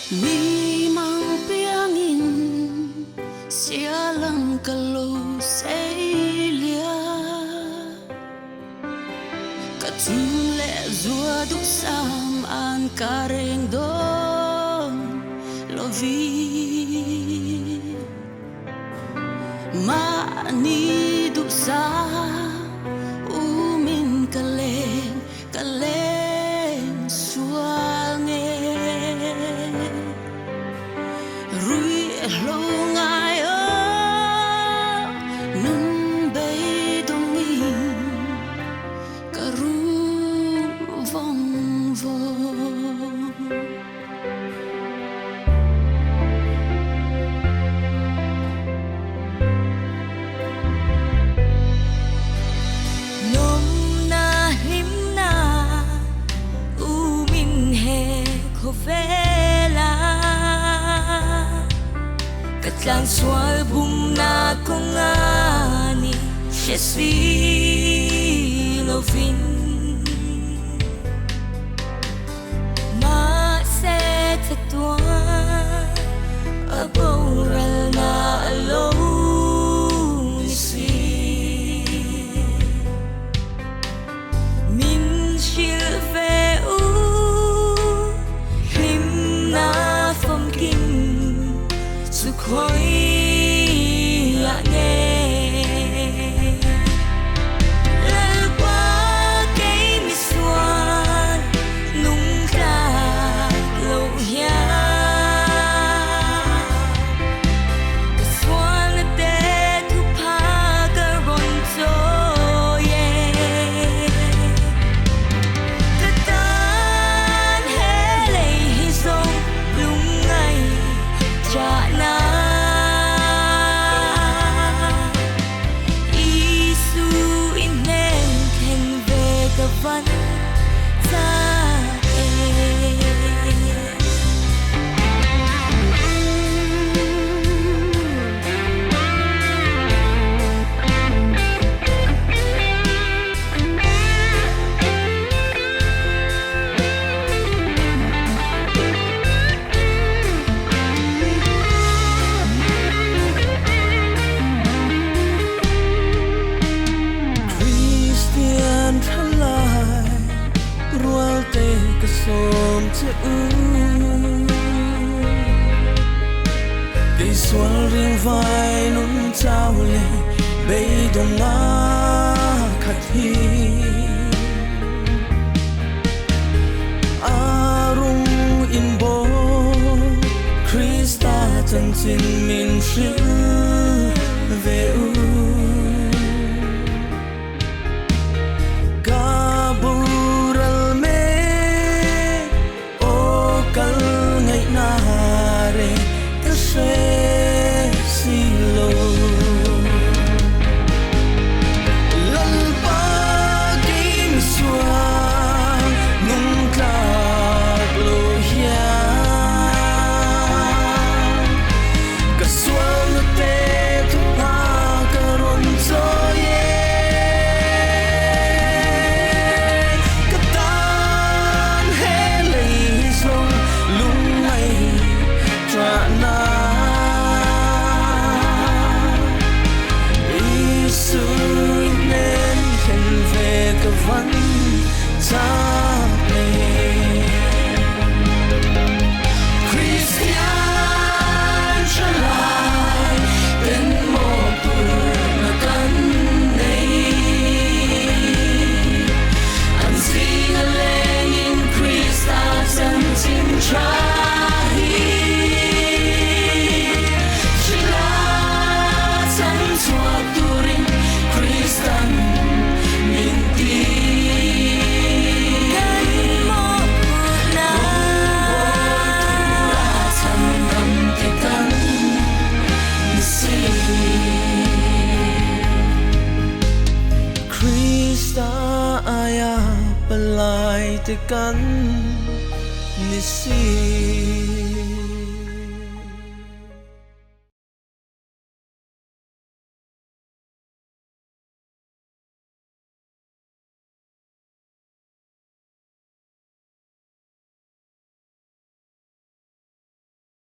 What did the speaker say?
mi mang piangin sia lang kalo sailia katule zua duk sam an kareng don lovi ma ni duk sa umin kaleng kaleng suange rui lo ngai ơ nun bay dong in karu vong vo vela katlang swal bum na kongani shesi lovin ma se tatwa aboral na alone si min shilve khói lạ nghe lần qua cây mi xoan nung ra lâu ya cái xoan là để thu pha cái ron cho ye cái tan hè lệ hi sông lung ngày cha na vẫn ra som che cây xuân riêng vai nún trao lệ bay đông nga khát hi arung in bo Krista chân chính min sư về vẫn ra Christian trở lại bên một buồn là cân này anh gì lên in Christa chân chính trái chỉ là chân chúa turin Christian mình tin aya palai te kan ni si